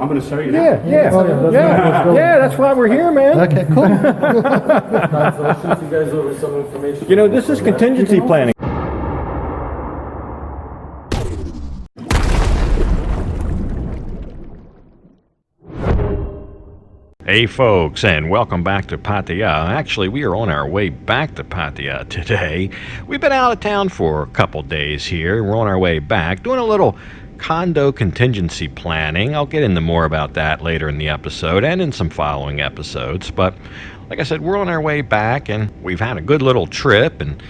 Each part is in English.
I'm going to show you now. Yeah, that's why we're here, man. Okay, cool. I'll shoot you guys over some information. You know, this is contingency planning. Hey folks, and welcome back to Pattaya. Actually, we are on our way back to Pattaya today. We've been out of town for a couple days here. We're on our way back, doing a little condo contingency planning. I'll get into more about that later in the episode and in some following episodes. But like I said, we're on our way back, and we've had a good little trip and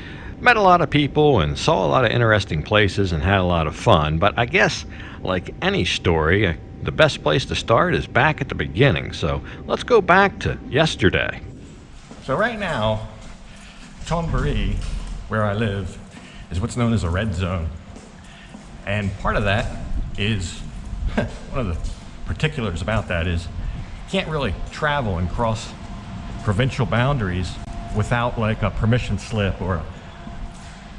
met a lot of people and saw a lot of interesting places and had a lot of fun. But I guess, like any story, the best place to start is back at the beginning. So let's go back to yesterday. So right now, Chonburi, where I live, is what's known as a red zone. And part of that is, one of the particulars about that is, you can't really travel and cross provincial boundaries without like a permission slip or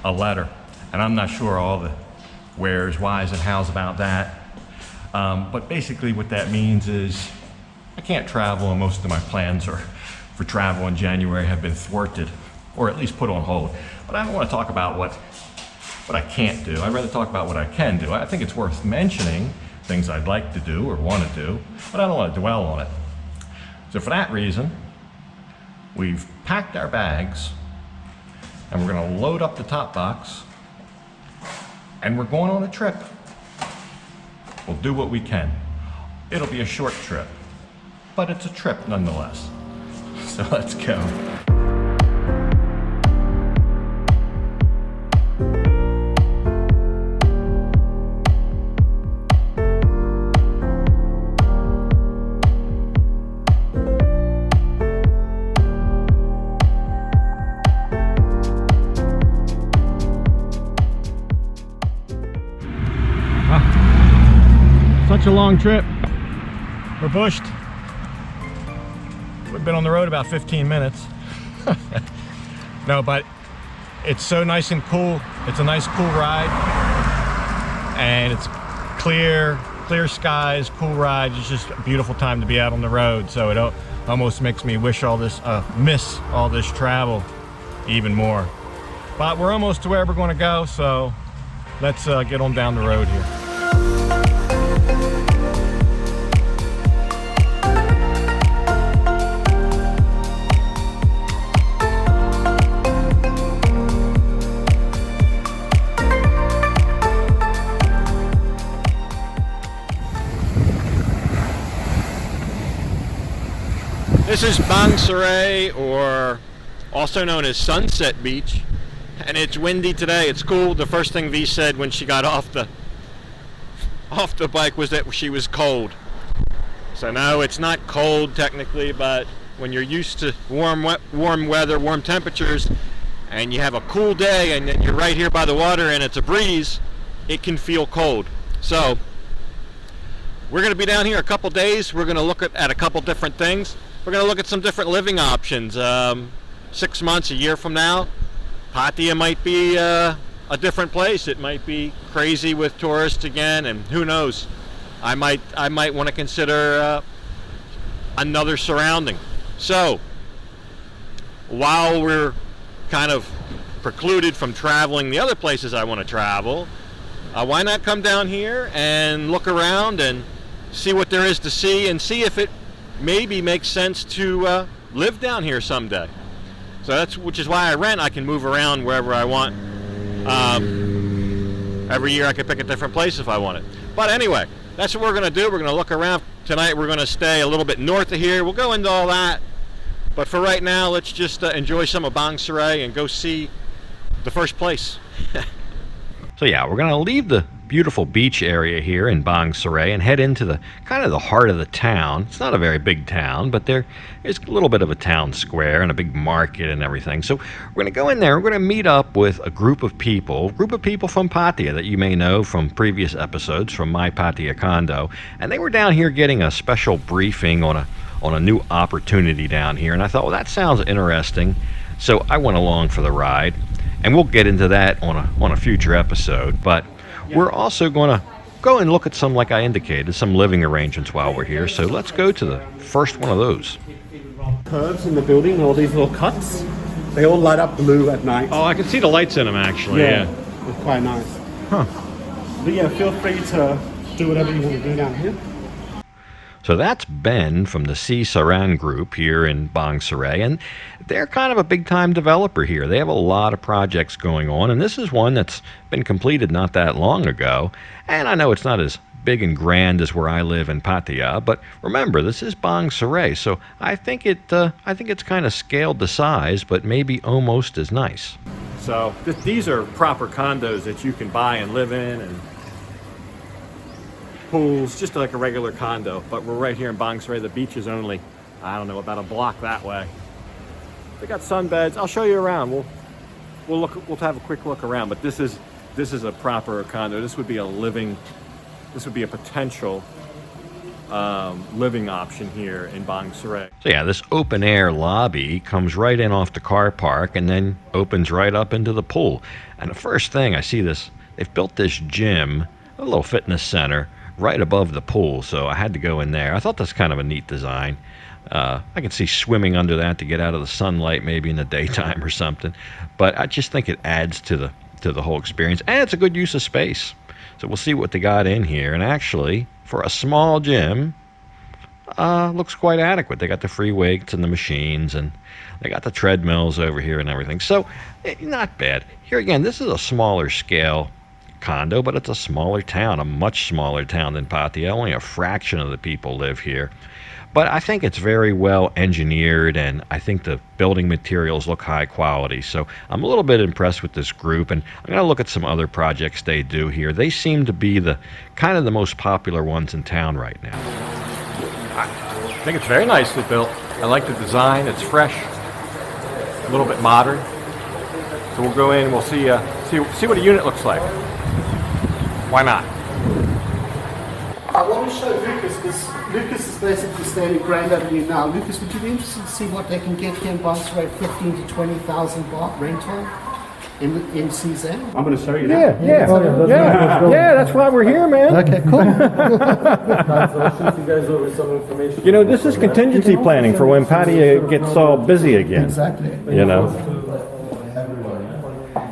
a letter. And I'm not sure all the wheres, whys, and hows about that. But basically what that means is I can't travel, and most of my plans for travel in January have been thwarted, or at least put on hold. But I don't want to talk about what I can't do. I'd rather talk about what I can do. I think it's worth mentioning things I'd like to do or want to do, but I don't want to dwell on it. So for that reason, we've packed our bags, and we're going to load up the top box, and we're going on a trip. We'll do what we can. It'll be a short trip, but it's a trip nonetheless. So let's go. Such a long trip. We're bushed. We've been on the road about 15 minutes. No, but it's so nice and cool. It's a nice, cool ride. And it's clear skies, cool ride. It's just a beautiful time to be out on the road. So it almost makes me miss all this travel even more. But we're almost to where we're going to go, so let's get on down the road here. This is Bang Sarai, or also known as Sunset Beach, and it's windy today. It's cool. The first thing V said when she got off the bike was that she was cold. So no, it's not cold technically, but when you're used to warm weather, warm temperatures, and you have a cool day and you're right here by the water and it's a breeze, it can feel cold. So we're going to be down here a couple days. We're going to look at a couple different things. We're going to look at some different living options. 6 months, a year from now, Pattaya might be a different place. It might be crazy with tourists again, and who knows? I might want to consider another surrounding. So while we're kind of precluded from traveling the other places I want to travel, why not come down here and look around and see what there is to see, and see if it maybe makes sense to live down here someday. So which is why I rent. I can move around wherever I want. Every year I can pick a different place if I want it. But anyway, that's what we're going to do. We're going to look around. Tonight we're going to stay a little bit north of here. We'll go into all that. But for right now, let's just enjoy some of Bang Sarai and go see the first place. So yeah, we're going to leave the beautiful beach area here in Bang Sarai and head into the kind of the heart of the town. It's not a very big town, but there is a little bit of a town square and a big market and everything. So we're going to go in there. We're going to meet up with a group of people from Pattaya that you may know from previous episodes from my Pattaya condo. And they were down here getting a special briefing on a new opportunity down here. And I thought, well, that sounds interesting. So I went along for the ride. And we'll get into that on a future episode. But we're also going to go and look at some, like I indicated, some living arrangements while we're here. So let's go to the first one of those. Curves in the building, all these little cuts. They all light up blue at night. Oh, I can see the lights in them actually. Yeah. It's quite nice. Huh. But yeah, feel free to do whatever you want to do down here. So that's Ben from the C. Saran group here in Bang Saray, and they're kind of a big-time developer here. They have a lot of projects going on, and this is one that's been completed not that long ago. And I know it's not as big and grand as where I live in Pattaya, but remember, this is Bang Saray, so I think it's kind of scaled to size, but maybe almost as nice. So these are proper condos that you can buy and live in, and pools, just like a regular condo. But we're right here in Bang Saray. The beach is only, I don't know, about a block that way. They got sunbeds. I'll show you around. We'll have a quick look around. But this is a proper condo. This would be a potential living option here in Bang Saray. So yeah, this open air lobby comes right in off the car park and then opens right up into the pool. And the first thing I see they've built this gym, a little fitness center, right above the pool, so I had to go in there. I thought that's kind of a neat design. I can see swimming under that to get out of the sunlight maybe in the daytime or something, but I just think it adds to the whole experience, and it's a good use of space. So we'll see what they got in here, and actually, for a small gym, looks quite adequate. They got the free weights and the machines, and they got the treadmills over here and everything, so not bad. Here again, this is a smaller scale condo, but it's a smaller town, a much smaller town than Pattaya. Only a fraction of the people live here. But I think it's very well engineered, and I think the building materials look high quality. So I'm a little bit impressed with this group, and I'm going to look at some other projects they do here. They seem to be the kind of the most popular ones in town right now. I think it's very nicely built. I like the design. It's fresh, a little bit modern. So we'll go in and we'll see what a unit looks like. Why not? I want to show Lucas, because Lucas is basically staying at Grand Avenue now. Lucas, would you be interested to see what they can get here in Bang Saray, 15 to 20,000 baht rental in CZ? I'm going to show you Yeah, that. yeah, That's why we're here, man. Okay, cool. Guys, I'll shoot you guys over some information. You know, this is contingency planning for when Pattaya gets all busy again. Exactly. You know.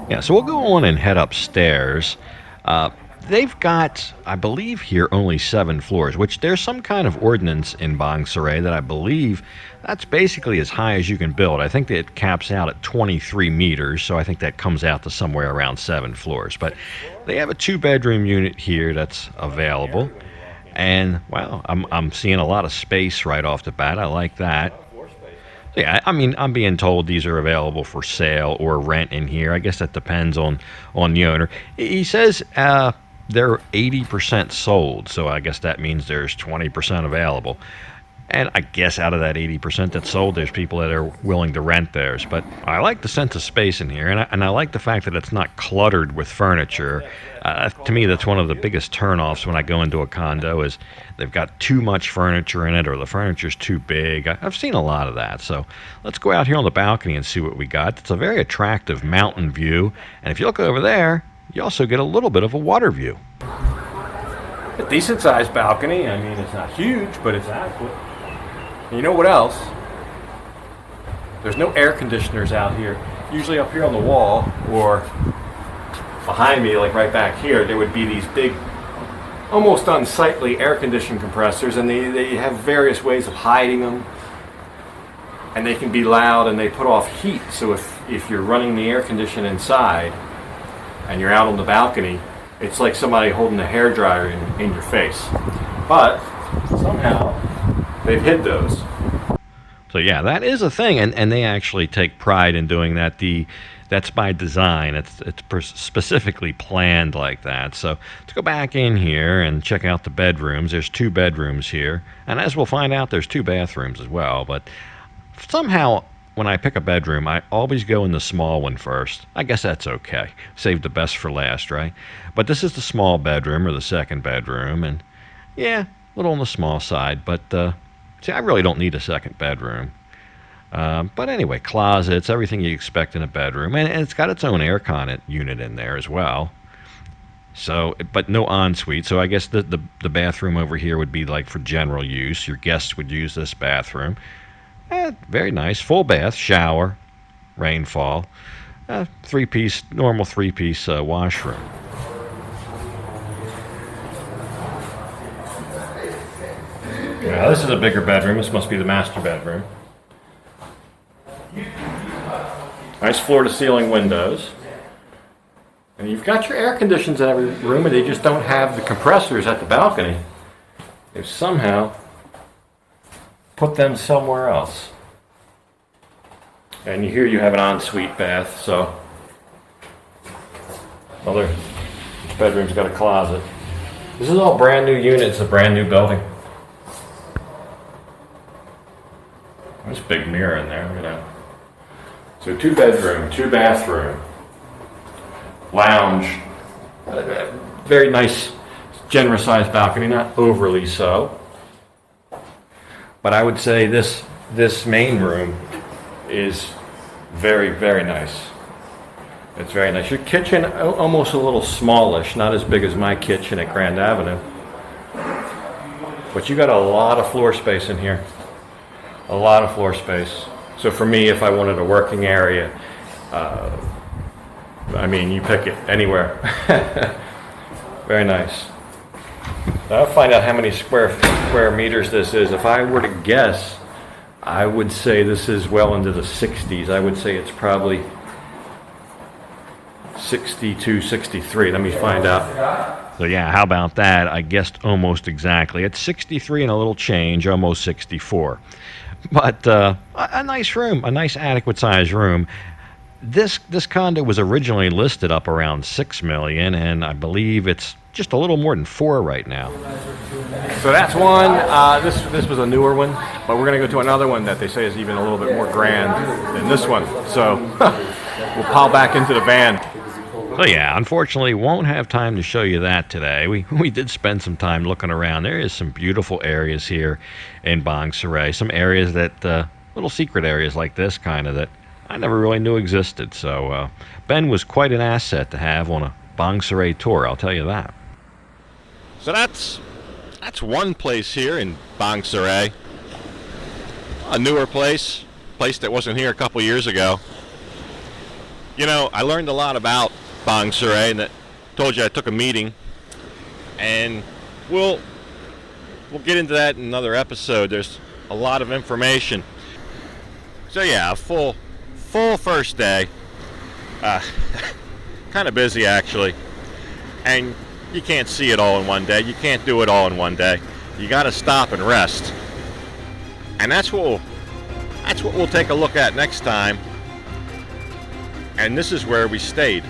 Yeah, so we'll go on and head upstairs. They've got, I believe here, only 7 floors, which there's some kind of ordinance in Bang Saray that I believe that's basically as high as you can build. I think that it caps out at 23 meters, so I think that comes out to somewhere around 7 floors. But they have a 2-bedroom unit here that's available. And, well, I'm seeing a lot of space right off the bat. I like that. Yeah, I mean, I'm being told these are available for sale or rent in here. I guess that depends on the owner. He says they're 80% sold, so I guess that means there's 20% available. And I guess out of that 80% that's sold, there's people that are willing to rent theirs. But I like the sense of space in here, and I like the fact that it's not cluttered with furniture. To me, that's one of the biggest turnoffs when I go into a condo is they've got too much furniture in it, or the furniture's too big. I've seen a lot of that. So let's go out here on the balcony and see what we got. It's a very attractive mountain view, and if you look over there, you also get a little bit of a water view. A decent sized balcony. I mean, it's not huge, but it's adequate. And you know what else? There's no air conditioners out here. Usually up here on the wall, or behind me, like right back here, there would be these big, almost unsightly air conditioning compressors, and they have various ways of hiding them. And they can be loud, and they put off heat. So if you're running the air conditioner inside, and you're out on the balcony, it's like somebody holding a hairdryer in your face. But somehow they've hid those. So yeah, that is a thing, and they actually take pride in doing that. That's by design. It's specifically planned like that. So let's go back in here and check out the bedrooms. There's 2 bedrooms here, and as we'll find out, there's 2 bathrooms as well. But somehow, when I pick a bedroom, I always go in the small one first. I guess that's okay. Save the best for last, right? But this is the small bedroom, or the second bedroom, and yeah, a little on the small side, but see, I really don't need a second bedroom. But anyway, closets, everything you expect in a bedroom, and it's got its own aircon unit in there as well. So, but no ensuite. So I guess the bathroom over here would be like for general use. Your guests would use this bathroom. Very nice. Full bath, shower, rainfall. Normal three-piece washroom. Now this is a bigger bedroom. This must be the master bedroom. Nice floor-to-ceiling windows. And you've got your air conditions in every room, and they just don't have the compressors at the balcony. They've somehow put them somewhere else. And here you have an ensuite bath, so each bedroom's got a closet. This is all brand new units, a brand new building. There's a big mirror in there, look at that. So 2 bedroom, 2 bathroom, lounge, very nice, generous sized balcony, not overly so. But I would say this main room is very, very nice. It's very nice. Your kitchen, almost a little smallish, not as big as my kitchen at Grand Avenue. But you got a lot of floor space in here. A lot of floor space. So for me, if I wanted a working area, I mean, you pick it anywhere. Very nice. I'll find out how many square meters this is. If I were to guess, I would say this is well into the 60s. I would say it's probably 62, 63. Let me find out. So yeah, how about that? I guessed almost exactly. It's 63 and a little change, almost 64. But a nice room, a nice adequate sized room. This condo was originally listed up around $6 million, and I believe it's just a little more than 4 right now. So that's one. This was a newer one, but we're going to go to another one that they say is even a little bit more grand than this one. So we'll pile back into the van. So yeah, unfortunately, won't have time to show you that today. We did spend some time looking around. There is some beautiful areas here in Bang Saray. Some areas that, little secret areas like this kind of that I never really knew existed. So Ben was quite an asset to have on a Bang Saray tour, I'll tell you that. So that's one place here in Bang Saray. A newer place that wasn't here a couple years ago. You know, I learned a lot about Bang Saray, and that told you I took a meeting, and we'll get into that in another episode. There's a lot of information. So yeah, a full first day. Kind of busy actually, and you can't see it all in one day. You can't do it all in one day. You got to stop and rest, and that's what we'll take a look at next time. And this is where we stayed.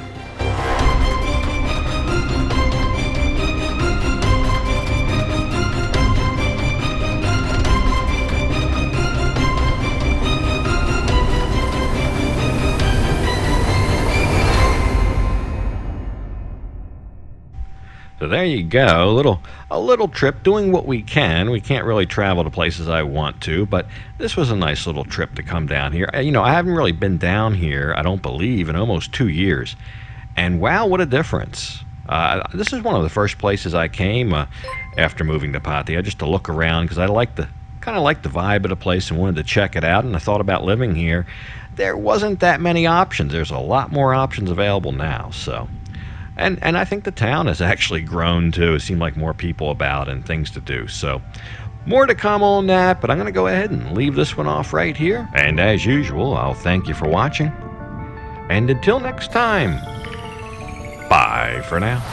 So there you go, a little trip, doing what we can. We can't really travel to places I want to, but this was a nice little trip to come down here. You know, I haven't really been down here, I don't believe, in almost 2 years. And wow, what a difference. This is one of the first places I came after moving to Pattaya, just to look around, because I kind of liked the vibe of the place and wanted to check it out, and I thought about living here. There wasn't that many options. There's a lot more options available now, so... And I think the town has actually grown too. It seemed like more people about and things to do. So more to come on that, but I'm going to go ahead and leave this one off right here. And as usual, I'll thank you for watching. And until next time, bye for now.